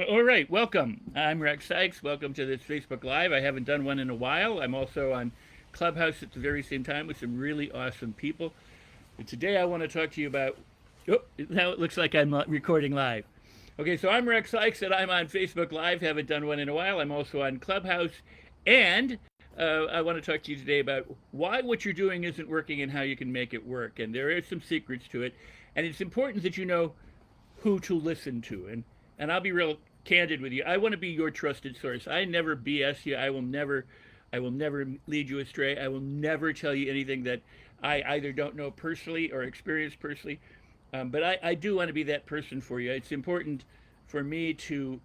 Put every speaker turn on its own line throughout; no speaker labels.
All right, welcome. I'm Rex Sikes. Welcome to this Facebook Live. I haven't done one in a while. I'm also on Clubhouse at the very same time with some really awesome people. And today I want to talk to you about. Oh, now it looks like I'm recording live. Okay, so I'm Rex Sikes and I'm on Facebook Live. Haven't done one in a while. I'm also on Clubhouse. And I want to talk to you today about why what you're doing isn't working and how you can make it work. And there are some secrets to it. And it's important that you know who to listen to. And I'll be real candid with you. I want to be your trusted source. I never BS you. I will never lead you astray. I will never tell you anything that I either don't know personally or experience personally. But I do want to be that person for you. It's important for me to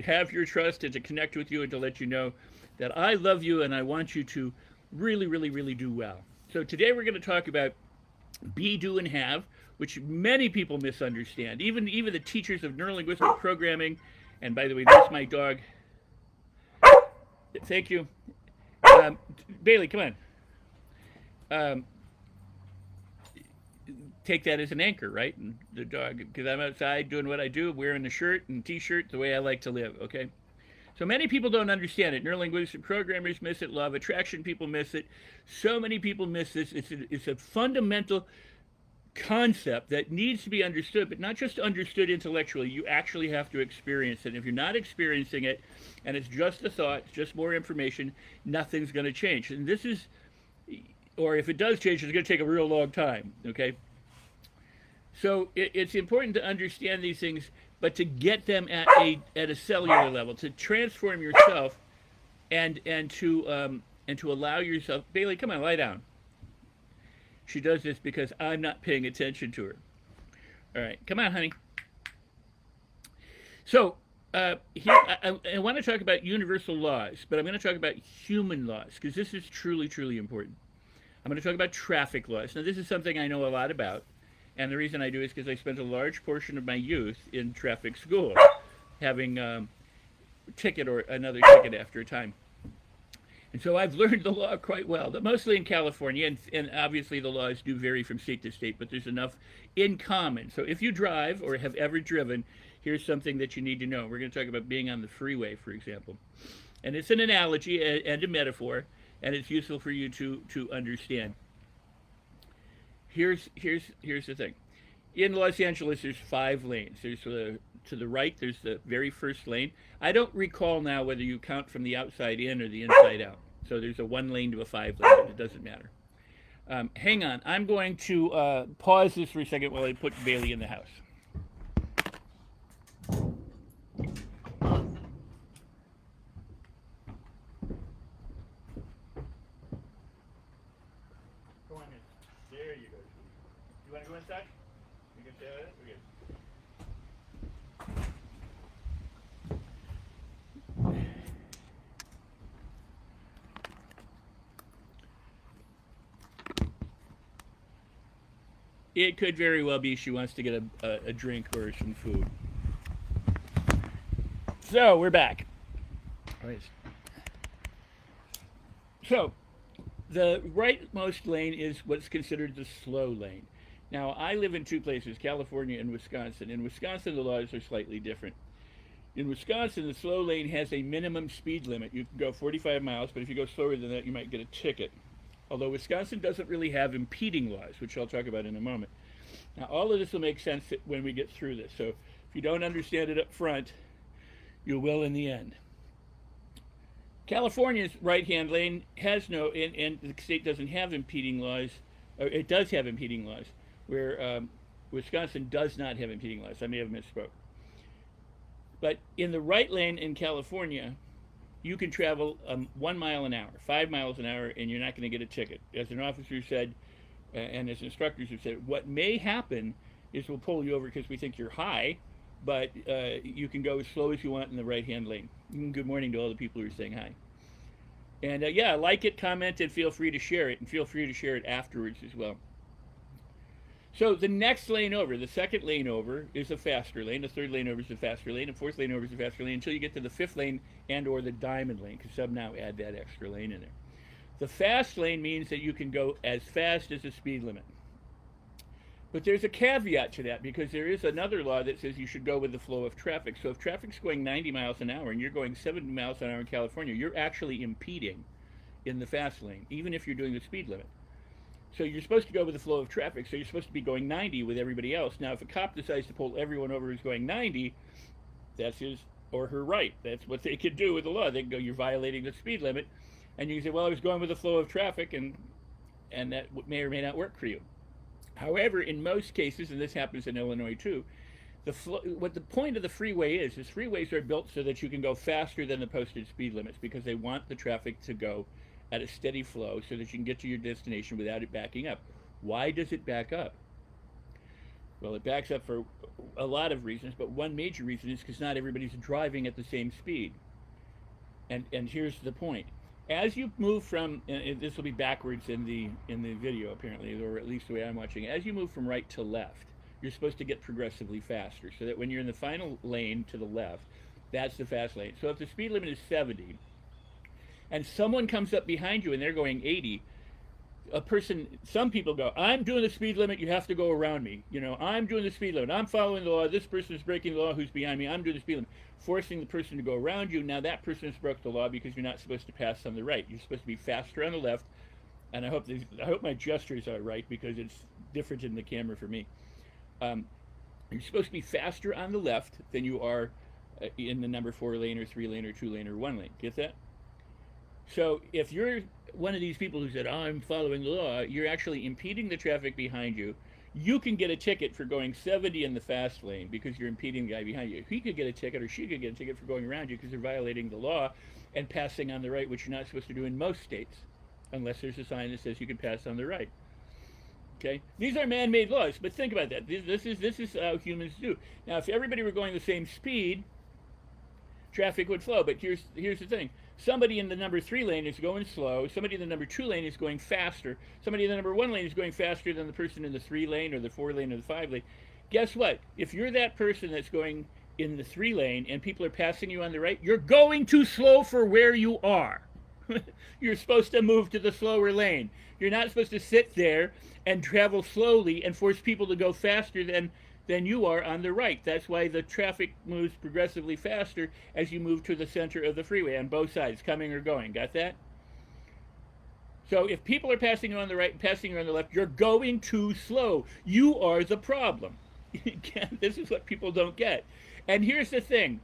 have your trust and to connect with you and to let you know that I love you and I want you to really, really, really do well. So today we're going to talk about be, do, and have, which many people misunderstand. Even the teachers of neurolinguistic programming. And by the way, there's my dog. Thank you, Bailey. Come on. Um, Take that as an anchor, right? And the dog, because I'm outside doing what I do, wearing a shirt and t-shirt, the way I like to live. Okay. So many people don't understand it. Neurolinguistic programmers miss it. Law of attraction people miss it. So many people miss this. It's a fundamental concept that needs to be understood, but not just understood intellectually. You actually have to experience it. If you're not experiencing it and it's just a thought, just more information, nothing's going to change. And this is, or if it does change, it's going to take a real long time. Okay? So it's important to understand these things, but to get them at a cellular level, to transform yourself and to allow yourself. Bailey, come on, lie down. She does this because I'm not paying attention to her. All right, come on, honey. So here I want to talk about universal laws, but I'm going to talk about human laws because this is truly, truly important. I'm going to talk about traffic laws. Now, this is something I know a lot about, and the reason I do is because I spent a large portion of my youth in traffic school, having ticket or another ticket after a time. And so I've learned the law quite well, mostly in California, and obviously the laws do vary from state to state, but there's enough in common. So if you drive or have ever driven, here's something that you need to know. We're going to talk about being on the freeway, for example. And it's an analogy and a metaphor, and it's useful for you to understand. Here's the thing. In Los Angeles, there's 5 lanes. There's to the right, there's the very first lane. I don't recall now whether you count from the outside in or the inside out. So there's a 1 lane to a 5 lane, but it doesn't matter. Hang on. I'm going to pause this for a second while I put Bailey in the house. Go on in. There you go. You want to go inside? You can say that? Okay. It could very well be she wants to get a drink or some food. So we're back. Right. So the rightmost lane is what's considered the slow lane. Now I live in 2 places, California and Wisconsin. In Wisconsin, the laws are slightly different. In Wisconsin, the slow lane has a minimum speed limit. You can go 45 miles, but if you go slower than that, you might get a ticket. Although Wisconsin doesn't really have impeding laws, which I'll talk about in a moment. Now, all of this will make sense when we get through this. So if you don't understand it up front, you will in the end. California's right-hand lane has no, and the state doesn't have impeding laws, or it does have impeding laws, where Wisconsin does not have impeding laws. I may have misspoke. But in the right lane in California, you can travel 1 mile an hour, 5 miles an hour, and you're not going to get a ticket. As an officer said, and as instructors have said, what may happen is we'll pull you over because we think you're high, but you can go as slow as you want in the right-hand lane. Good morning to all the people who are saying hi. And yeah, like it, comment, and feel free to share it, and feel free to share it afterwards as well. So the next lane over, the second lane over, is a faster lane. The third lane over is a faster lane. The fourth lane over is a faster lane until you get to the fifth lane and or the diamond lane, because some now add that extra lane in there. The fast lane means that you can go as fast as the speed limit. But there's a caveat to that, because there is another law that says you should go with the flow of traffic. So if traffic's going 90 miles an hour and you're going 70 miles an hour in California, you're actually impeding in the fast lane, even if you're doing the speed limit. So you're supposed to go with the flow of traffic, so you're supposed to be going 90 with everybody else. Now, if a cop decides to pull everyone over who's going 90, that's his or her right. That's what they could do with the law. They can go, you're violating the speed limit, and you can say, well, I was going with the flow of traffic, and that may or may not work for you. However, in most cases, and this happens in Illinois too, what the point of the freeway is freeways are built so that you can go faster than the posted speed limits, because they want the traffic to go at a steady flow so that you can get to your destination without it backing up. Why does it back up? Well, it backs up for a lot of reasons, but one major reason is because not everybody's driving at the same speed. And here's the point. As you move from, and this will be backwards in the video apparently, or at least the way I'm watching it, as you move from right to left, you're supposed to get progressively faster, so that when you're in the final lane to the left, that's the fast lane. So if the speed limit is 70, and someone comes up behind you and they're going 80, some people go, I'm doing the speed limit, you have to go around me. You know, I'm doing the speed limit, I'm following the law, this person is breaking the law who's behind me, I'm doing the speed limit. Forcing the person to go around you. Now that person has broke the law, because you're not supposed to pass on the right. You're supposed to be faster on the left. And I hope my gestures are right, because it's different in the camera for me. You're supposed to be faster on the left than you are in the number 4 lane or 3 lane or 2 lane or 1 lane. Get that? So if you're one of these people who said, I'm following the law, you're actually impeding the traffic behind you. You can get a ticket for going 70 in the fast lane because you're impeding the guy behind you. He could get a ticket, or she could get a ticket for going around you because they're violating the law and passing on the right, which you're not supposed to do in most states, unless there's a sign that says you can pass on the right. Okay? These are man-made laws, but think about that. This is how humans do. Now, if everybody were going the same speed, traffic would flow. But here's the thing. Somebody in the number 3 lane is going slow. Somebody in the number 2 lane is going faster. Somebody in the number 1 lane is going faster than the person in the 3 lane or the 4 lane or the 5 lane. Guess what? If you're that person that's going in the 3 lane and people are passing you on the right, you're going too slow for where you are. You're supposed to move to the slower lane. You're not supposed to sit there and travel slowly and force people to go faster than you are on the right. That's why the traffic moves progressively faster as you move to the center of the freeway on both sides, coming or going. Got that? So if people are passing you on the right and passing you on the left, you're going too slow. You are the problem. This is what people don't get. And here's the thing.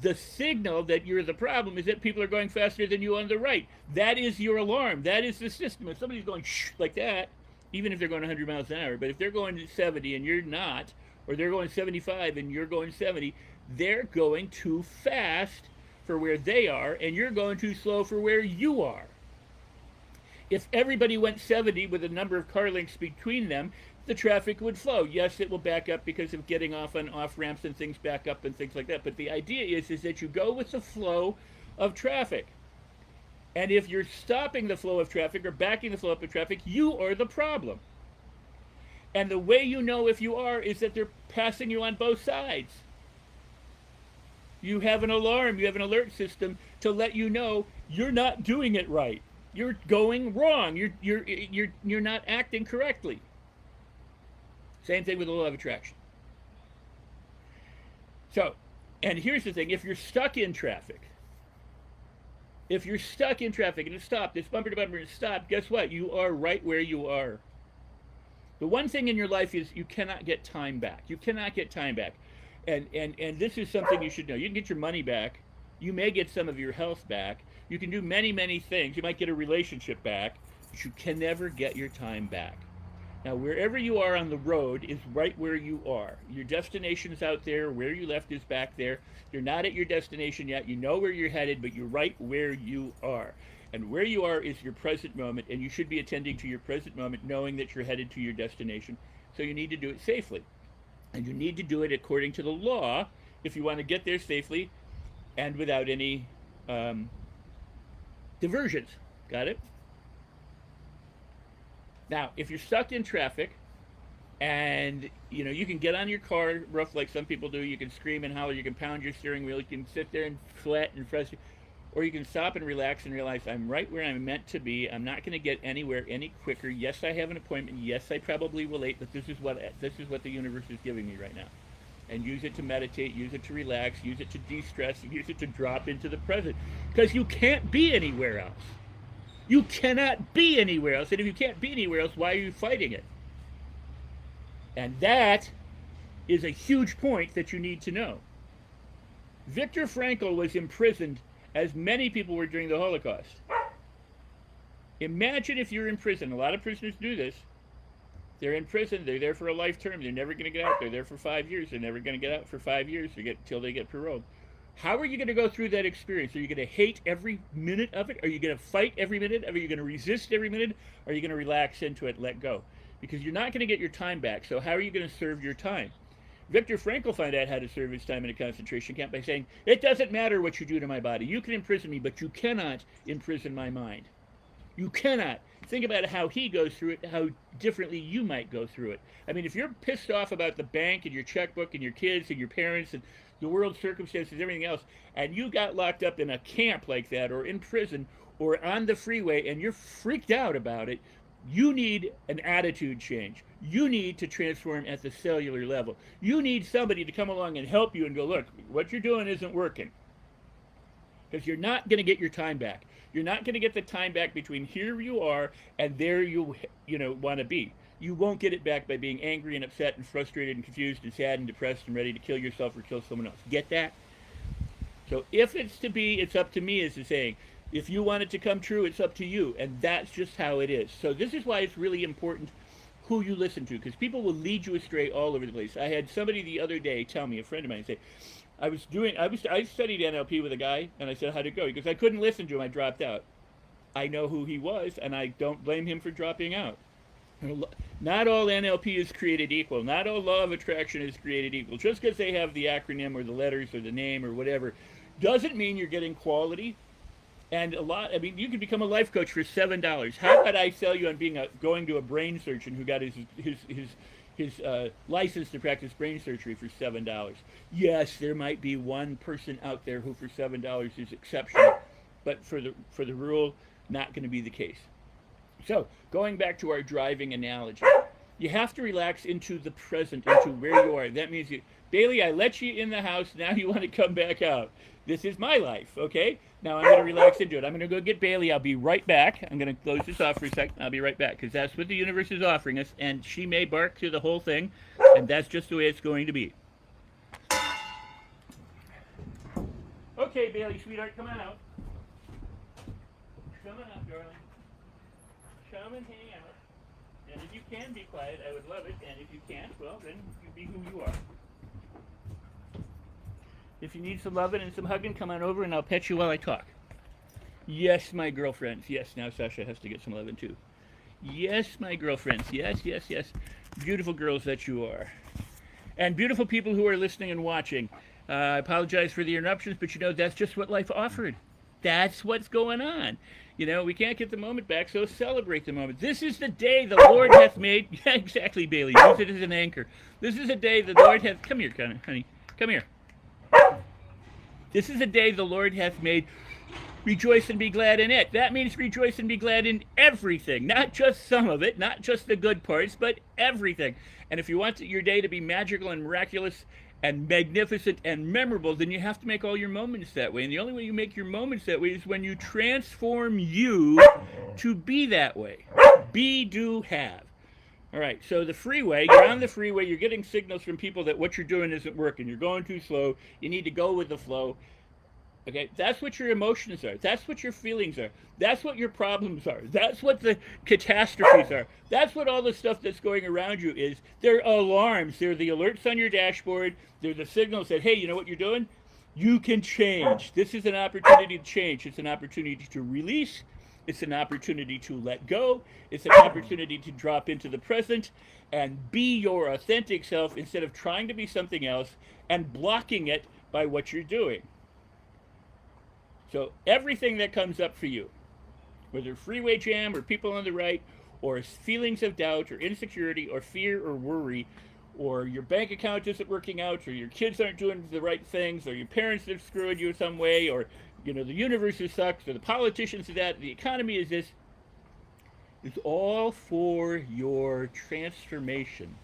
The signal that you're the problem is that people are going faster than you on the right. That is your alarm. That is the system. If somebody's going shh like that, even if they're going 100 miles an hour, but if they're going 70 and you're not, or they're going 75 and you're going 70, they're going too fast for where they are, and you're going too slow for where you are. If everybody went 70 with a number of car lengths between them, the traffic would flow. Yes, it will back up because of getting off on off ramps and things back up and things like that. But the idea is that you go with the flow of traffic. And if you're stopping the flow of traffic or backing the flow up of traffic, you are the problem. And the way you know if you are is that they're passing you on both sides. You have an alarm, you have an alert system to let you know you're not doing it right. You're going wrong. You're not acting correctly. Same thing with the law of attraction. So, and here's the thing, if you're stuck in traffic, and it's stopped, it's bumper to bumper and it's stopped, guess what? You are right where you are. The one thing in your life is you cannot get time back. You cannot get time back. And this is something you should know. You can get your money back. You may get some of your health back. You can do many, many things. You might get a relationship back, but you can never get your time back. Now, wherever you are on the road is right where you are. Your destination is out there. Where you left is back there. You're not at your destination yet. You know where you're headed, but you're right where you are. And where you are is your present moment, and you should be attending to your present moment, knowing that you're headed to your destination. So you need to do it safely. And you need to do it according to the law if you want to get there safely and without any diversions. Got it? Now, if you're stuck in traffic and you can get on your car rough like some people do, you can scream and holler, you can pound your steering wheel, you can sit there and sweat and frustrate, or you can stop and relax and realize I'm right where I'm meant to be. I'm not going to get anywhere any quicker. Yes, I have an appointment. Yes, I probably will late, but this is what the universe is giving me right now. And use it to meditate, use it to relax, use it to de-stress, use it to drop into the present. Because you can't be anywhere else. You cannot be anywhere else. And if you can't be anywhere else, why are you fighting it? And that is a huge point that you need to know. Viktor Frankl was imprisoned, as many people were during the Holocaust. Imagine if you're in prison. A lot of prisoners do this. They're in prison. They're there for a life term. They're never going to get out. They're there for 5 years. They're never going to get out for 5 years till they get paroled. How are you going to go through that experience? Are you going to hate every minute of it? Are you going to fight every minute? Are you going to resist every minute? Or are you going to relax into it and let go? Because you're not going to get your time back. So how are you going to serve your time? Viktor Frankl found out how to serve his time in a concentration camp by saying, it doesn't matter what you do to my body. You can imprison me, but you cannot imprison my mind. You cannot. Think about how he goes through it, how differently you might go through it. I mean, if you're pissed off about the bank and your checkbook and your kids and your parents and the world's circumstances and everything else, and you got locked up in a camp like that or in prison or on the freeway and you're freaked out about it, you need an attitude change. You need to transform at the cellular level. You need somebody to come along and help you and go, look, what you're doing isn't working. Because you're not going to get your time back. You're not going to get the time back between here you are and there you want to be. You won't get it back by being angry and upset and frustrated and confused and sad and depressed and ready to kill yourself or kill someone else. Get that? So if it's to be, it's up to me, is the saying. If you want it to come true, it's up to you. And that's just how it is. So this is why it's really important who you listen to, because people will lead you astray all over the place. I had somebody the other day tell me, a friend of mine, say, I studied NLP with a guy, and I said, how'd it go? He goes, I couldn't listen to him, I dropped out. I know who he was, and I don't blame him for dropping out. Not all NLP is created equal. Not all law of attraction is created equal. Just because they have the acronym or the letters or the name or whatever doesn't mean you're getting quality. And you can become a life coach for $7. How about I sell you on going to a brain surgeon who got his license to practice brain surgery for $7? Yes, there might be one person out there who for $7 is exceptional, but for the rule, not going to be the case. So, going back to our driving analogy, you have to relax into the present, into where you are. That means, Bailey, I let you in the house, now you want to come back out. This is my life, okay? Now I'm going to relax into it. I'm going to go get Bailey. I'll be right back. I'm going to close this off for a second. I'll be right back, because that's what the universe is offering us, and she may bark through the whole thing, and that's just the way it's going to be. Okay, Bailey, sweetheart, come on out. Come on out, darling. Come and hang out. And if you can be quiet, I would love it. And if you can't, well, then you be who you are. If you need some loving and some hugging, come on over and I'll pet you while I talk. Yes, my girlfriends. Yes, now Sasha has to get some loving too. Yes, my girlfriends. Yes, yes, yes. Beautiful girls that you are. And beautiful people who are listening and watching. I apologize for the interruptions, but that's just what life offered. That's what's going on. We can't get the moment back, so celebrate the moment. This is the day the Lord hath made. Yeah, exactly, Bailey. Use it as an anchor. This is a day the Lord hath... Come here, honey. Come here. This is a day the Lord hath made. Rejoice and be glad in it. That means rejoice and be glad in everything. Not just some of it, not just the good parts, but everything. And if you want your day to be magical and miraculous and magnificent and memorable, then you have to make all your moments that way. And the only way you make your moments that way is when you transform you to be that way. Be, do, have. All right, so the freeway, you're on the freeway, you're getting signals from people that what you're doing isn't working. You're going too slow. You need to go with the flow. Okay, that's what your emotions are. That's what your feelings are. That's what your problems are. That's what the catastrophes are. That's what all the stuff that's going around you is. They're alarms. They're the alerts on your dashboard. They're the signals that, hey, you know what you're doing? You can change. This is an opportunity to change. It's an opportunity to release. It's an opportunity to let go. It's an opportunity to drop into the present and be your authentic self instead of trying to be something else and blocking it by what you're doing. So everything that comes up for you, whether freeway jam or people on the right or feelings of doubt or insecurity or fear or worry, or your bank account isn't working out, or your kids aren't doing the right things, or your parents have screwed you some way, or the universe sucks, or the politicians are that, the economy is this. It's all for your transformation.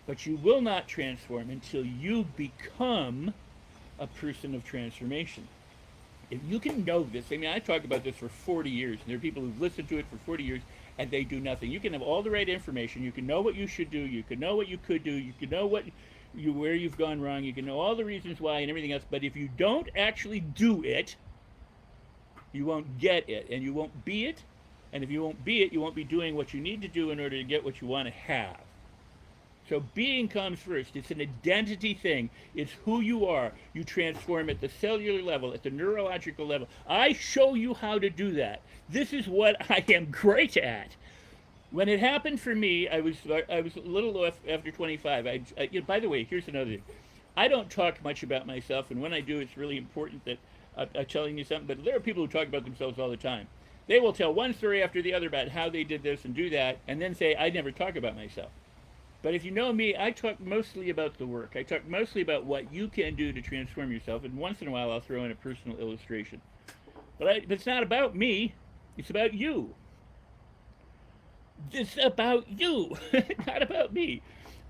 But you will not transform until you become a person of transformation. If you can know this, I mean, I talk about this for 40 years, and there are people who've listened to it for 40 years, and they do nothing. You can have all the right information. You can know what you should do. You can know what you could do. You can know where you've gone wrong. You can know all the reasons why and everything else. But if you don't actually do it, you won't get it, and you won't be it. And if you won't be it, you won't be doing what you need to do in order to get what you want to have. So being comes first. It's an identity thing. It's who you are. You transform at the cellular level, at the neurological level. I show you how to do that. This is what I am great at. When it happened for me, I was a little off after 25. By the way, here's another thing. I don't talk much about myself, and when I do, it's really important that I'm telling you something. But there are people who talk about themselves all the time. They will tell one story after the other about how they did this and do that, and then say, I never talk about myself. But if you know me, I talk mostly about the work. I talk mostly about what you can do to transform yourself, and once in a while I'll throw in a personal illustration. But it's not about me, it's about you. It's about you, not about me.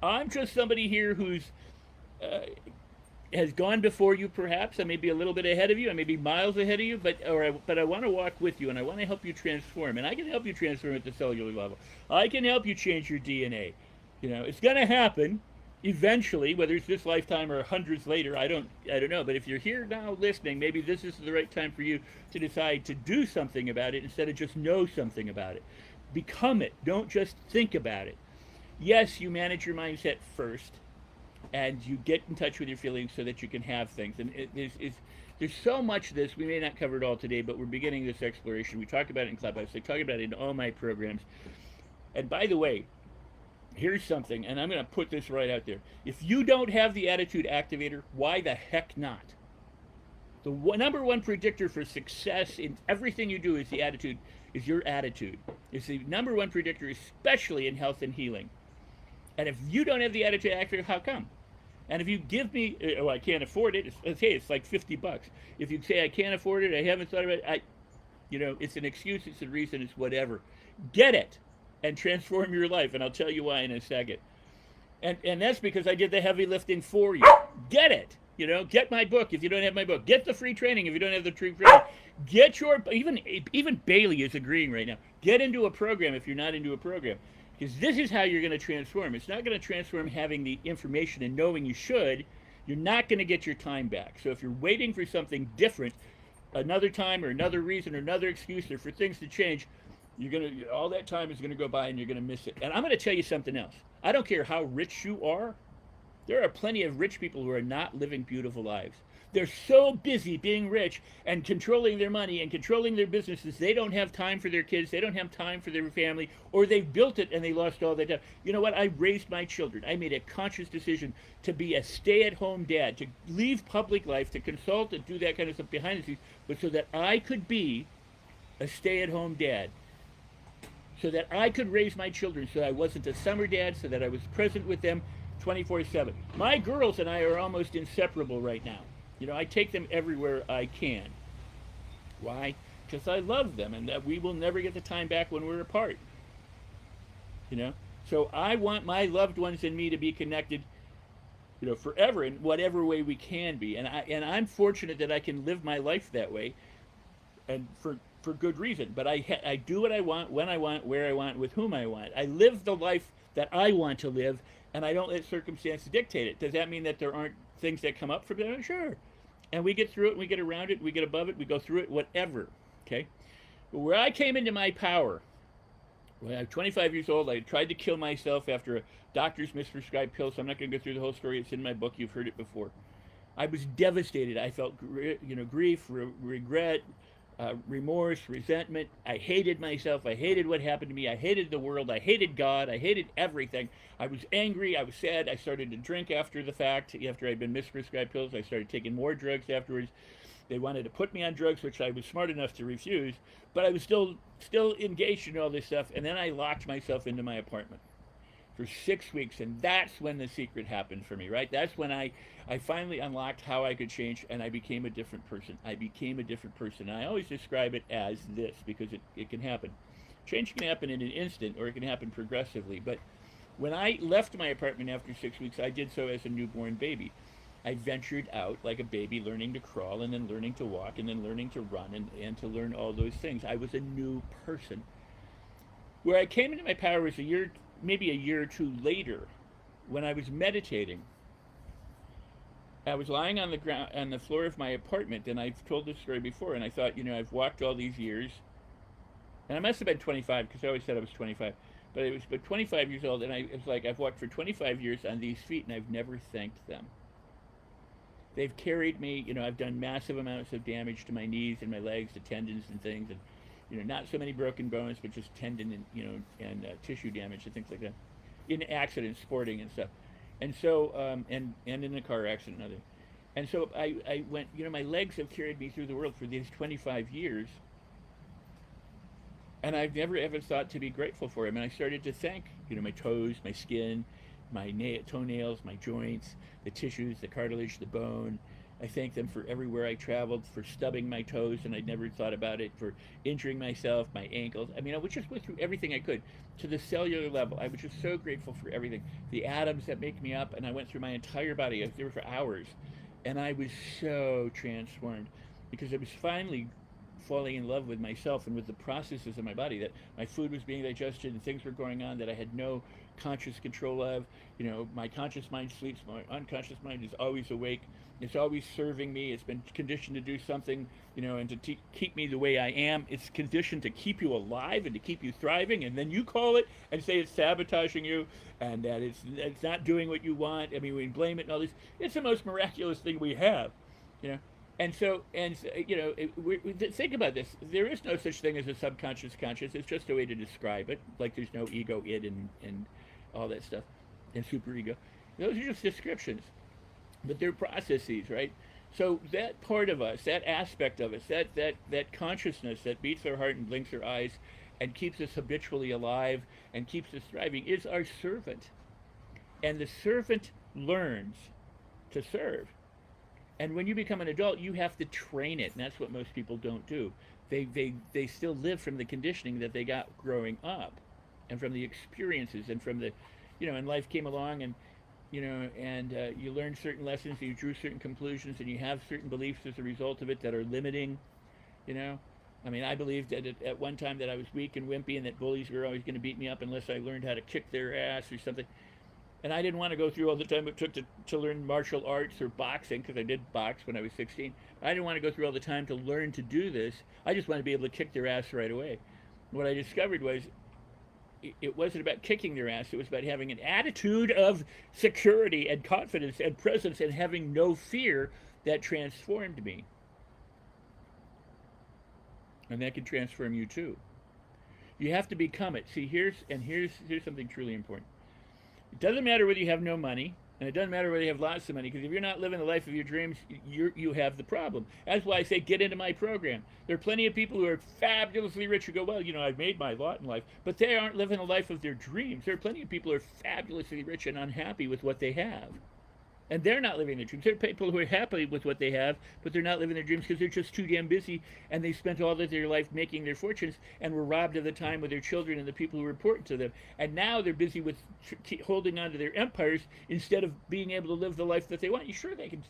I'm just somebody here who's has gone before you, perhaps. I may be a little bit ahead of you. I may be miles ahead of you, but I want to walk with you, and I want to help you transform. And I can help you transform at the cellular level. I can help you change your DNA. It's going to happen eventually, whether it's this lifetime or hundreds later. I don't know. But if you're here now listening, maybe this is the right time for you to decide to do something about it instead of just know something about it. Become it. Don't just think about it. Yes, you manage your mindset first, and you get in touch with your feelings so that you can have things. And there's so much of this. We may not cover it all today, but we're beginning this exploration. We talk about it in Clubhouse. I talk about it in all my programs. And by the way, here's something, and I'm going to put this right out there. If you don't have the attitude activator, why the heck not? The number one predictor for success in everything you do is the attitude, is your attitude. It's the number one predictor, especially in health and healing. And if you don't have the attitude activator, how come? And if you give me, I can't afford it, it's like $50. If you say I can't afford it, I haven't thought about it, it's an excuse, it's a reason, it's whatever. Get it and transform your life, and I'll tell you why in a second. And that's because I did the heavy lifting for you. Get it. Get my book if you don't have my book. Get the free training if you don't have the free training. Get your, even Bailey is agreeing right now. Get into a program if you're not into a program. Because this is how you're going to transform. It's not going to transform having the information and knowing you should. You're not going to get your time back. So if you're waiting for something different, another time or another reason or another excuse or for things to change, all that time is going to go by and you're going to miss it. And I'm going to tell you something else. I don't care how rich you are. There are plenty of rich people who are not living beautiful lives. They're so busy being rich and controlling their money and controlling their businesses, they don't have time for their kids, they don't have time for their family, or they've built it and they lost all their time. You know what? I raised my children. I made a conscious decision to be a stay-at-home dad, to leave public life, to consult and do that kind of stuff behind the scenes, but so that I could be a stay-at-home dad, so that I could raise my children, so I wasn't a summer dad, so that I was present with them 24/7. My girls and I are almost inseparable right now. I take them everywhere I can. Why? Because I love them, and that we will never get the time back when we're apart. So I want my loved ones and me to be connected, forever in whatever way we can be. And I'm fortunate that I can live my life that way, and for good reason. But I do what I want, when I want, where I want, with whom I want. I live the life that I want to live, and I don't let circumstances dictate it. Does that mean that there aren't things that come up for them? Sure. And we get through it, we get around it, we get above it, we go through it, whatever. Okay? But where I came into my power, when I was 25 years old, I tried to kill myself after a doctor's misprescribed pill, so I'm not going to go through the whole story. It's in my book. You've heard it before. I was devastated. I felt grief, regret, remorse, resentment. I hated myself. I hated what happened to me. I hated the world. I hated God. I hated everything. I was angry. I was sad. I started to drink after the fact. After I'd been misprescribed pills, I started taking more drugs afterwards. They wanted to put me on drugs, which I was smart enough to refuse, but I was still engaged in all this stuff. And then I locked myself into my apartment for 6 weeks, and that's when the secret happened for me, right? That's when I finally unlocked how I could change, and I became a different person. I became a different person. And I always describe it as this because it can happen. Change can happen in an instant, or it can happen progressively. But when I left my apartment after 6 weeks, I did so as a newborn baby. I ventured out like a baby, learning to crawl, and then learning to walk, and then learning to run, and to learn all those things. I was a new person. Where I came into my power was maybe a year or two later, when I was meditating. I was lying on the ground, on the floor of my apartment, and I've told this story before, and I thought, I've walked all these years, and I must have been 25, because I always said I was 25, but I was but 25 years old, and it's like I've walked for 25 years on these feet, and I've never thanked them. They've carried me, I've done massive amounts of damage to my knees and my legs, the tendons and things, and not so many broken bones, but just tendon and tissue damage and things like that, in accidents, sporting and stuff, and so and in a car accident and other, and so I went, my legs have carried me through the world for these 25 years, and I've never ever thought to be grateful for them, and I started to thank, my toes, my skin, my toenails, my joints, the tissues, the cartilage, the bone. I thank them for everywhere I traveled, for stubbing my toes, and I'd never thought about it, for injuring myself, my ankles. I mean, I would just go through everything I could to the cellular level. I was just so grateful for everything. The atoms that make me up, and I went through my entire body. I was there for hours, and I was so transformed because I was finally falling in love with myself and with the processes of my body, that my food was being digested and things were going on that I had no conscious control of. My conscious mind sleeps, my unconscious mind is always awake. It's always serving me. It's been conditioned to do something, and to keep me the way I am. It's conditioned to keep you alive and to keep you thriving, and then you call it and say it's sabotaging you and that it's not doing what you want. I mean, we blame it and all this. It's the most miraculous thing we have, And so, think about this. There is no such thing as a subconscious conscious. It's just a way to describe it. Like there's no ego, id, and all that stuff, and superego. Those are just descriptions, but they're processes, right? So that part of us, that aspect of us, that consciousness that beats our heart and blinks our eyes, and keeps us habitually alive and keeps us thriving, is our servant. And the servant learns to serve. And when you become an adult, you have to train it, and that's what most people don't do. They still live from the conditioning that they got growing up, and from the experiences, and from the, and life came along, and you learned certain lessons, you drew certain conclusions, and you have certain beliefs as a result of it that are limiting. I mean, I believed at one time that I was weak and wimpy, and that bullies were always going to beat me up unless I learned how to kick their ass or something. And I didn't want to go through all the time it took to learn martial arts or boxing, because I did box when I was 16. I didn't want to go through all the time to learn to do this. I just wanted to be able to kick their ass right away. What I discovered was it wasn't about kicking their ass. It was about having an attitude of security and confidence and presence and having no fear that transformed me. And that can transform you too. You have to become it. See, here's something truly important. It doesn't matter whether you have no money, and it doesn't matter whether you have lots of money, because if you're not living the life of your dreams, you have the problem. That's why I say get into my program. There are plenty of people who are fabulously rich who go, well, I've made my lot in life, but they aren't living the life of their dreams. There are plenty of people who are fabulously rich and unhappy with what they have. And they're not living their dreams. There are people who are happy with what they have, but they're not living their dreams because they're just too damn busy, and they spent all of their life making their fortunes and were robbed of the time with their children and the people who were important to them. And now they're busy with holding on to their empires instead of being able to live the life that they want. Sure, they can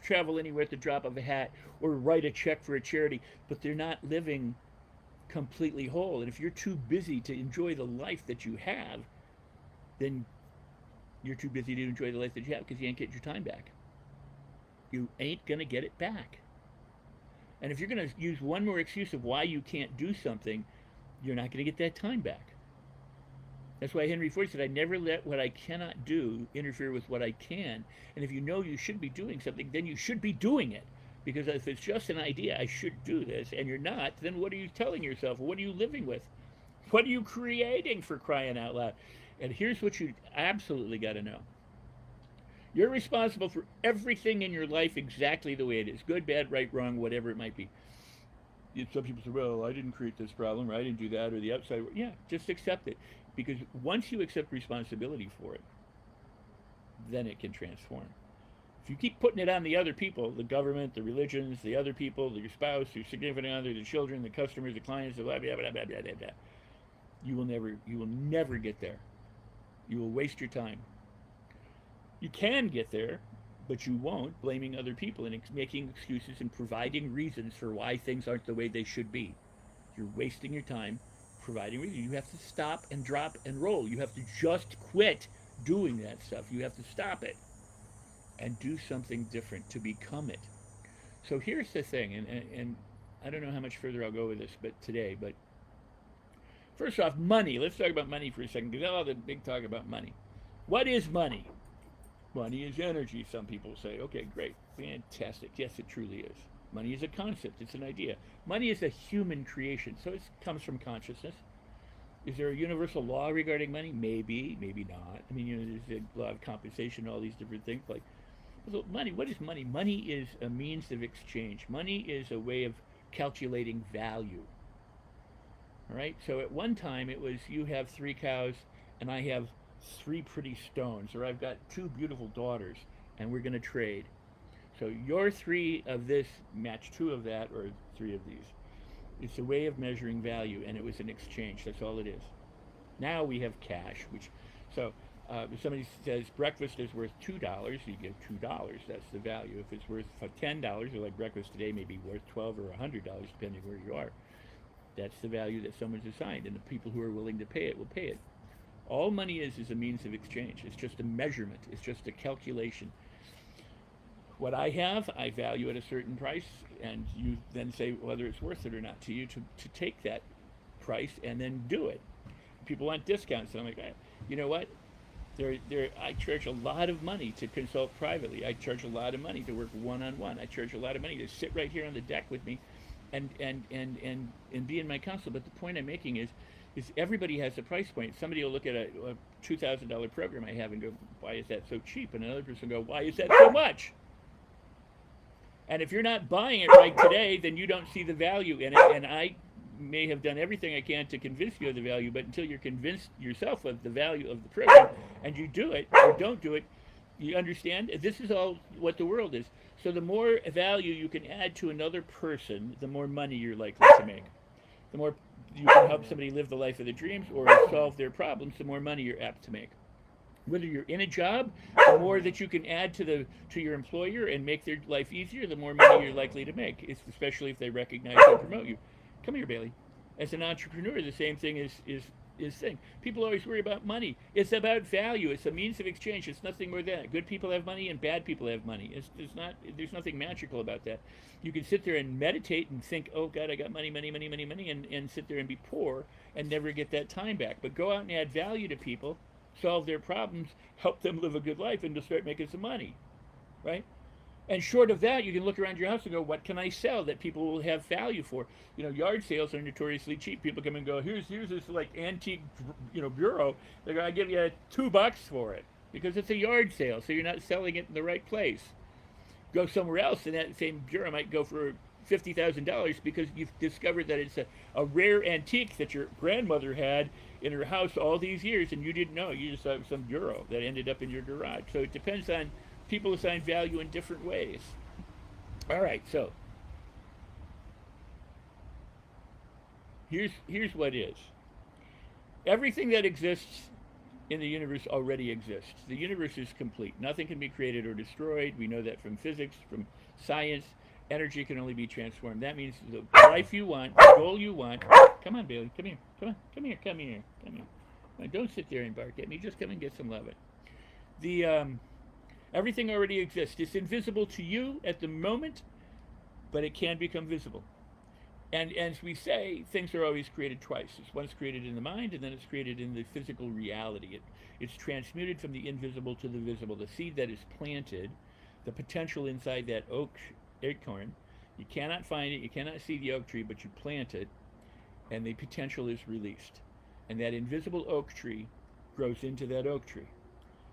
travel anywhere at the drop of a hat or write a check for a charity, but they're not living completely whole. And if you're too busy to enjoy the life that you have, then you're too busy to enjoy the life that you have, because you ain't getting your time back. You ain't going to get it back. And if you're going to use one more excuse of why you can't do something, you're not going to get that time back. That's why Henry Ford said, I never let what I cannot do interfere with what I can. And if you know you should be doing something, then you should be doing it. Because if it's just an idea, I should do this, and you're not, then what are you telling yourself? What are you living with? What are you creating, for crying out loud? And here's what you absolutely got to know. You're responsible for everything in your life exactly the way it is. Good, bad, right, wrong, whatever it might be. Some people say, well, I didn't create this problem, or I didn't do that, or the upside. Yeah, just accept it. Because once you accept responsibility for it, then it can transform. If you keep putting it on the other people, the government, the religions, the other people, your spouse, your significant other, the children, the customers, the clients, blah, blah, blah, blah, blah, blah, blah, you will never get there. You will waste your time. You can get there, but you won't, blaming other people and making excuses and providing reasons for why things aren't the way they should be. You're wasting your time providing reasons. You have to stop and drop and roll. You have to just quit doing that stuff. You have to stop it and do something different to become it. So here's the thing, and I don't know how much further I'll go with this today, but first off, money. Let's talk about money for a second, because all the big talk about money. What is money? Money is energy, some people say. Okay, great. Fantastic. Yes, it truly is. Money is a concept. It's an idea. Money is a human creation, so it comes from consciousness. Is there a universal law regarding money? Maybe, maybe not. I mean, there's a law of compensation, all these different things. Like, so money, what is money? Money is a means of exchange. Money is a way of calculating value. All right? So at one time, it was you have 3 cows, and I have 3 pretty stones, or I've got 2 beautiful daughters, and we're going to trade. So your 3 of this match 2 of that, or 3 of these. It's a way of measuring value, and it was an exchange. That's all it is. Now we have cash, if somebody says breakfast is worth $2, you give $2. That's the value. If it's worth $10, or like breakfast today may be worth $12 or $100, depending where you are. That's the value that someone's assigned, and the people who are willing to pay it will pay it. All money is a means of exchange. It's just a measurement. It's just a calculation. What I have, I value at a certain price, and you then say whether it's worth it or not to you to take that price and then do it. People want discounts, and I'm like, you know what? I charge a lot of money to consult privately. I charge a lot of money to work one-on-one. I charge a lot of money to sit right here on the deck with me and be in my counsel. But the point I'm making is everybody has a price point. Somebody will look at a $2,000 program I have and go, why is that so cheap? And another person will go, why is that so much? And if you're not buying it right today, then you don't see the value in it. And I may have done everything I can to convince you of the value, but until you're convinced yourself of the value of the program and you do it or don't do it, you understand? This is all what the world is. So the more value you can add to another person, the more money you're likely to make. The more you can help somebody live the life of their dreams or solve their problems, the more money you're apt to make. Whether you're in a job, the more that you can add to your employer and make their life easier, the more money you're likely to make, especially if they recognize and promote you. Come here, Bailey. As an entrepreneur, the same thing is thing. People always worry about money. It's about value. It's a means of exchange. It's nothing more than that. Good people have money and bad people have money. There's nothing magical about that. You can sit there and meditate and think, oh God, I got money, and sit there and be poor and never get that time back. But go out and add value to people, solve their problems, help them live a good life, and just start making some money, right? And short of that, you can look around your house and go, what can I sell that people will have value for? You know, yard sales are notoriously cheap. People come and go, here's this like antique, bureau. They go, I give you $2 for it because it's a yard sale, so you're not selling it in the right place. Go somewhere else, and that same bureau might go for $50,000 because you've discovered that it's a rare antique that your grandmother had in her house all these years, and you didn't know. You just saw some bureau that ended up in your garage. So it depends on, people assign value in different ways. All right, so here's what is. Everything that exists in the universe already exists. The universe is complete. Nothing can be created or destroyed. We know that from physics, from science. Energy can only be transformed. That means the life you want, the goal you want. Come on, Bailey. Come here. Come here. Don't sit there and bark at me. Just come and get some love. Everything already exists. It's invisible to you at the moment, but it can become visible. And as we say, things are always created twice. It's once created in the mind, and then it's created in the physical reality. It's transmuted from the invisible to the visible. The seed that is planted, the potential inside that acorn, you cannot find it, you cannot see the oak tree, but you plant it, and the potential is released. And that invisible oak tree grows into that oak tree.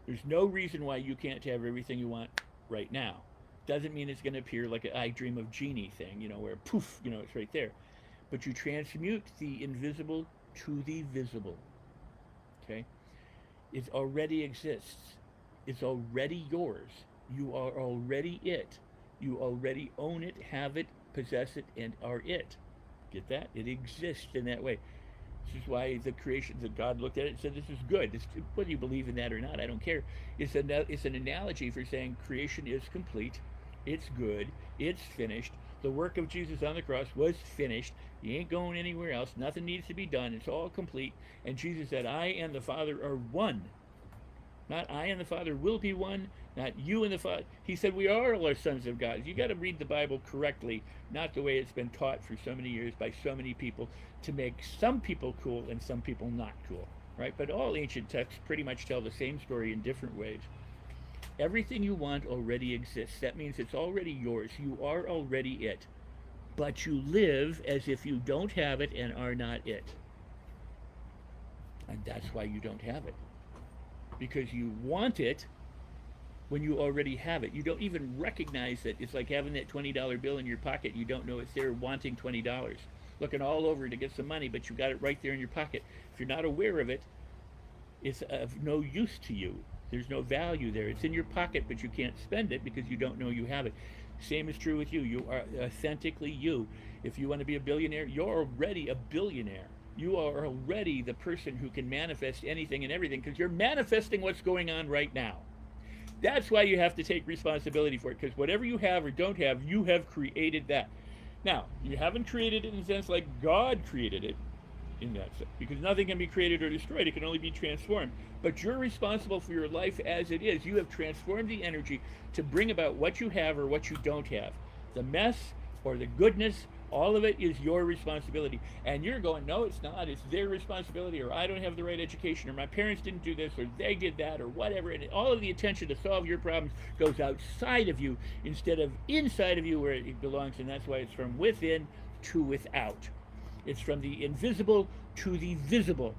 There's no reason why you can't have everything you want right now. Doesn't mean it's going to appear like an I Dream of Genie thing, where poof, it's right there. But you transmute the invisible to the visible. Okay? It already exists. It's already yours. You are already it. You already own it, have it, possess it, and are it. Get that? It exists in that way. This is why the creation, that God looked at it and said, this is good. Whether you believe in that or not, I don't care. It's an analogy for saying creation is complete. It's good. It's finished. The work of Jesus on the cross was finished. He ain't going anywhere else. Nothing needs to be done. It's all complete. And Jesus said, I and the Father are one. Not I and the Father will be one, not you and the Father. He said we are all sons of God. You got to read the Bible correctly, not the way it's been taught for so many years by so many people to make some people cool and some people not cool, right? But all ancient texts pretty much tell the same story in different ways. Everything you want already exists. That means it's already yours. You are already it. But you live as if you don't have it and are not it. And that's why you don't have it. Because you want it when you already have it. You don't even recognize it. It's like having that $20 bill in your pocket. You don't know it's there, wanting $20. Looking all over to get some money, but you got it right there in your pocket. If you're not aware of it, it's of no use to you. There's no value there. It's in your pocket, but you can't spend it because you don't know you have it. Same is true with you. You are authentically you. If you want to be a billionaire, you're already a billionaire. You are already the person who can manifest anything and everything because you're manifesting what's going on right now. That's why you have to take responsibility for it, because whatever you have or don't have, you have created that. Now, you haven't created it in a sense like God created it in that sense, because nothing can be created or destroyed. It can only be transformed. But you're responsible for your life as it is. You have transformed the energy to bring about what you have or what you don't have. The mess or the goodness, all of it is your responsibility. And you're going, no, it's not. It's their responsibility, or I don't have the right education, or my parents didn't do this, or they did that, or whatever. And all of the attention to solve your problems goes outside of you instead of inside of you where it belongs. And that's why it's from within to without. It's from the invisible to the visible.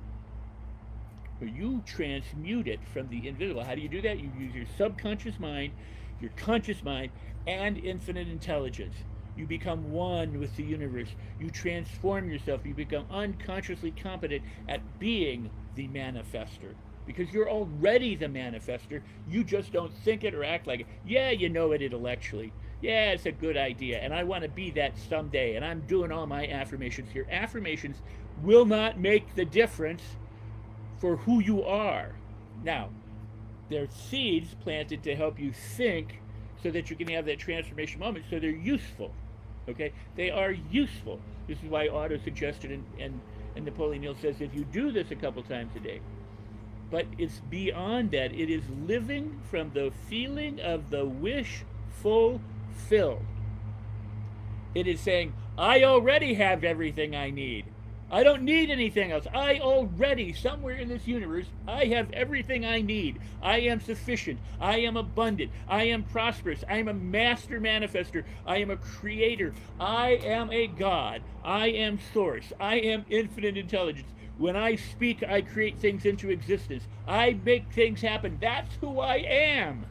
You transmute it from the invisible. How do you do that? You use your subconscious mind, your conscious mind, and infinite intelligence. You become one with the universe. You transform yourself. You become unconsciously competent at being the manifester. Because you're already the manifester. You just don't think it or act like it. Yeah, you know it intellectually. Yeah, it's a good idea. And I want to be that someday. And I'm doing all my affirmations here. Affirmations will not make the difference for who you are. Now, they're seeds planted to help you think so that you can have that transformation moment. So they're useful. Okay, they are useful. This is why auto-suggestion and Napoleon Hill says if you do this a couple times a day. But it's beyond that. It is living from the feeling of the wish fulfilled. It is saying, I already have everything I need. I don't need anything else. I already, somewhere in this universe, I have everything I need. I am sufficient. I am abundant. I am prosperous. I am a master manifester. I am a creator. I am a God. I am source. I am infinite intelligence. When I speak, I create things into existence. I make things happen. That's who I am.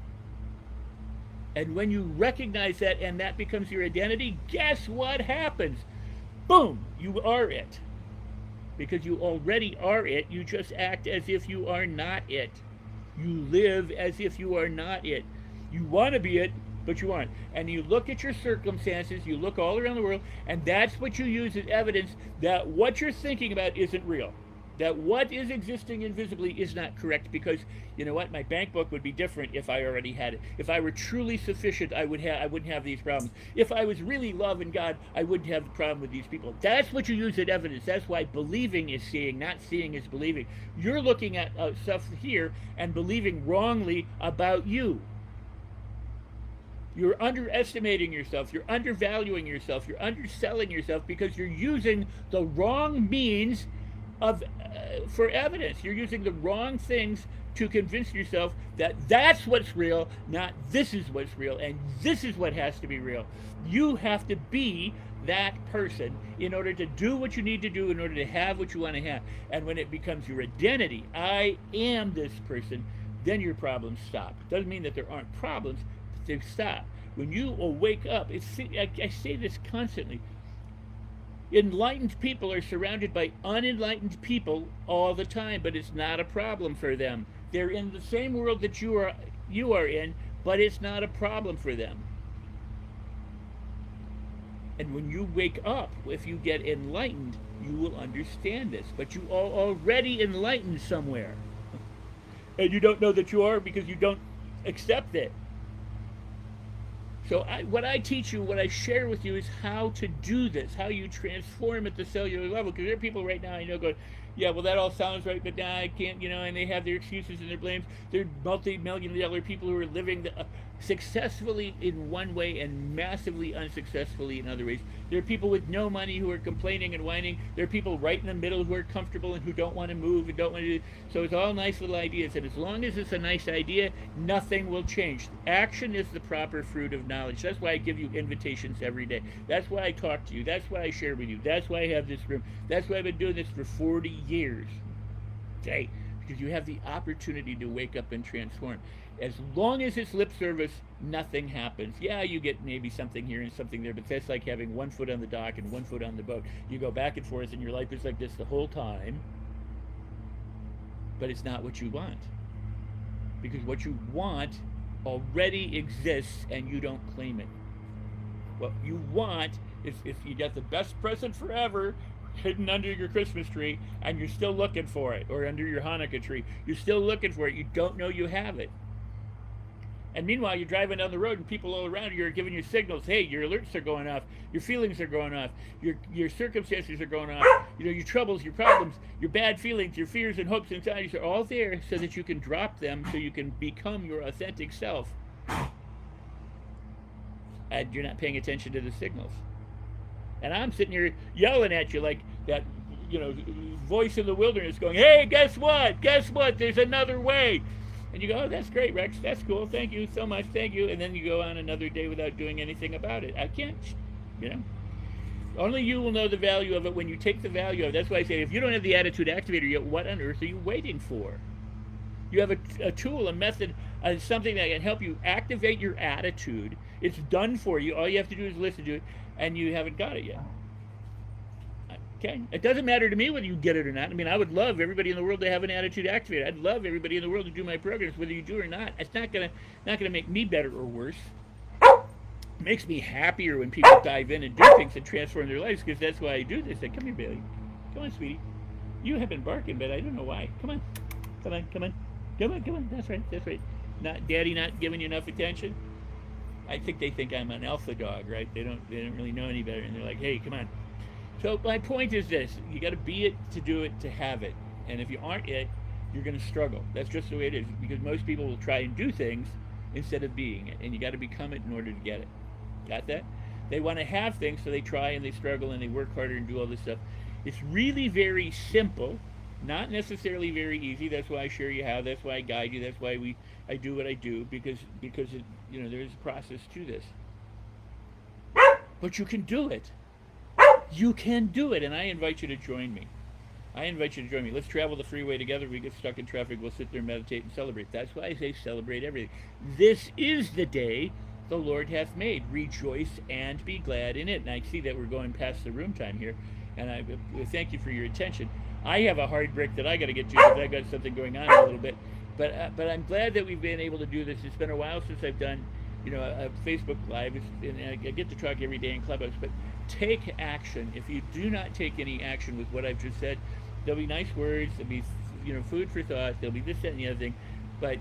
And when you recognize that and that becomes your identity, guess what happens? Boom, you are it. Because you already are it, you just act as if you are not it. You live as if you are not it. You want to be it, but you aren't. And you look at your circumstances, you look all around the world, and that's what you use as evidence that what you're thinking about isn't real. That what is existing invisibly is not correct, because you know what? My bank book would be different if I already had it. If I were truly sufficient, I wouldn't have these problems. If I was really loving God, I wouldn't have the problem with these people. That's what you use as evidence. That's why believing is seeing, not seeing is believing. You're looking at stuff here and believing wrongly about you. You're underestimating yourself. You're undervaluing yourself. You're underselling yourself because you're using the wrong means for evidence. You're using the wrong things to convince yourself that that's what's real, not this is what's real, and this is what has to be real. You have to be that person in order to do what you need to do, in order to have what you want to have. And when it becomes your identity, I am this person, then your problems stop. It doesn't mean that there aren't problems, but they stop. When you wake up, I say this constantly, Enlightened people are surrounded by unenlightened people all the time, but it's not a problem for them. They're in the same world that you are in, but it's not a problem for them. And when you wake up, if you get enlightened, you will understand this. But you are already enlightened somewhere. And you don't know that you are because you don't accept it. So what I teach you, what I share with you is how to do this, how you transform at the cellular level. Because there are people right now I know going, yeah, well, that all sounds right, but now I can't, and they have their excuses and their blames. They're multi-million-dollar people who are living successfully in one way and massively unsuccessfully in other ways. There are people with no money who are complaining and whining. There are people right in the middle who are comfortable and who don't want to move and don't want to do. So it's all nice little ideas. And as long as it's a nice idea, nothing will change. Action is the proper fruit of knowledge. That's why I give you invitations every day. That's why I talk to you. That's why I share with you. That's why I have this room. That's why I've been doing this for 40 years. Okay? Because you have the opportunity to wake up and transform. As long as it's lip service, nothing happens. Yeah, you get maybe something here and something there, but that's like having one foot on the dock and one foot on the boat. You go back and forth and your life is like this the whole time, but it's not what you want. Because what you want already exists and you don't claim it. What you want is if you got the best present forever hidden under your Christmas tree and you're still looking for it, or under your Hanukkah tree, you're still looking for it, you don't know you have it. And meanwhile, you're driving down the road and people all around you are giving you signals. Hey, your alerts are going off. Your feelings are going off. Your circumstances are going off. Your troubles, your problems, your bad feelings, your fears and hopes and anxieties are all there so that you can drop them so you can become your authentic self. And you're not paying attention to the signals. And I'm sitting here yelling at you like that, voice in the wilderness going, hey, guess what? Guess what? There's another way. And you go, oh, that's great, Rex. That's cool. Thank you so much. Thank you. And then you go on another day without doing anything about it. I can't, Only you will know the value of it when you take the value of it. That's why I say, if you don't have the attitude activator yet, what on earth are you waiting for? You have a tool, a method, something that can help you activate your attitude. It's done for you. All you have to do is listen to it, and you haven't got it yet. Okay? It doesn't matter to me whether you get it or not. I mean, I would love everybody in the world to have an attitude activated. I'd love everybody in the world to do my programs, whether you do or not. It's not gonna make me better or worse. It makes me happier when people dive in and do things and transform their lives, because that's why I do this. Come here, Bailey. Come on, sweetie. You have been barking, but I don't know why. Come on. Come on. Come on. Come on. Come on. That's right. That's right. Daddy not giving you enough attention. I think they think I'm an alpha dog, right? They don't really know any better, and they're like, hey, come on. So my point is this: you got to be it to do it to have it, and if you aren't it, you're going to struggle. That's just the way it is, because most people will try and do things instead of being it, and you got to become it in order to get it. Got that? They want to have things, so they try and they struggle and they work harder and do all this stuff. It's really very simple, not necessarily very easy. That's why I share you how. That's why I guide you. That's why I do what I do, because it, there's a process to this. But you can do it. You can do it, and I invite you to join me. Let's travel the freeway together. We get stuck in traffic. We'll sit there, meditate, and celebrate. That's why I say celebrate everything. This is the day the Lord hath made. Rejoice and be glad in it. And I see that we're going past the room time here, and I thank you for your attention. I have a hard break that I got to get to because I got something going on a little bit. But I'm glad that we've been able to do this. It's been a while since I've done a Facebook Live, and I get to talk every day in Clubhouse, but take action. If you do not take any action with what I've just said, there'll be nice words, there'll be food for thought, there'll be this, that, and the other thing, but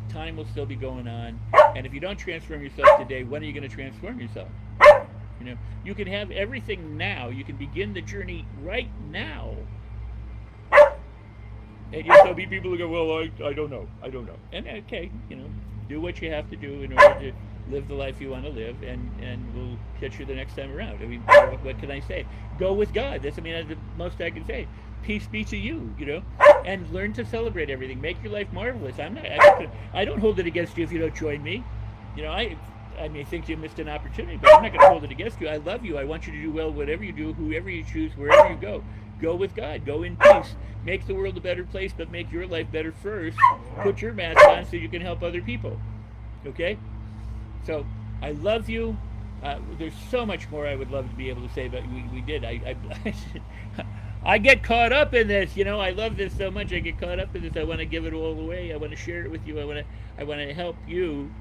time will still be going on. And if you don't transform yourself today, when are you going to transform yourself? You can have everything now. You can begin the journey right now. And there'll be people who go, well, I don't know. And okay, do what you have to do in order to live the life you want to live, and we'll catch you the next time around. I mean, what can I say? Go with God. That's the most I can say. Peace be to you, and learn to celebrate everything. Make your life marvelous. I don't hold it against you if you don't join me. I may think you missed an opportunity, but I'm not going to hold it against you. I love you. I want you to do well, whatever you do, whoever you choose, wherever you go. Go with God. Go in peace. Make the world a better place, but make your life better first. Put your mask on so you can help other people. Okay? So, I love you. There's so much more I would love to be able to say, but we did. I get caught up in this. You know, I love this so much. I get caught up in this. I want to give it all away. I want to share it with you. I want to help you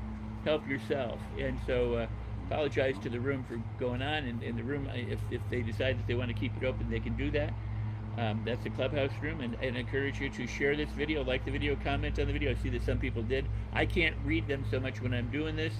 help yourself. And so, apologize to the room for going on. And in the room, if they decide that they want to keep it open, they can do that. That's the clubhouse room, and I encourage you to share this video, like the video, comment on the video. I see that some people did. I can't read them so much when I'm doing this,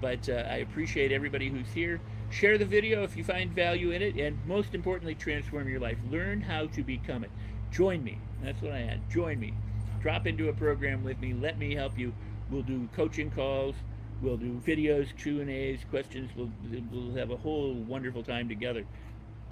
but I appreciate everybody who's here. Share the video if you find value in it, and most importantly, transform your life. Learn how to become it. Join me. That's what I had. Join me. Drop into a program with me. Let me help you. We'll do coaching calls. We'll do videos, Q&As, questions. We'll have a whole wonderful time together.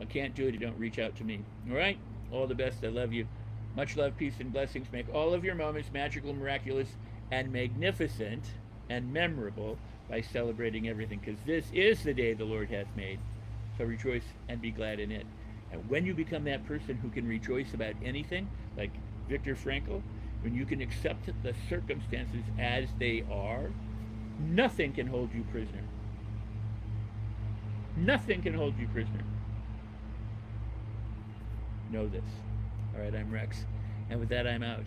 I can't do it if you don't reach out to me. All right? All the best. I love you. Much love, peace, and blessings. Make all of your moments magical, miraculous, and magnificent, and memorable by celebrating everything, because this is the day the Lord hath made. So rejoice and be glad in it. And when you become that person who can rejoice about anything, like Viktor Frankl, when you can accept the circumstances as they are, nothing can hold you prisoner. Nothing can hold you prisoner. Know this. All right, I'm Rex. And with that, I'm out.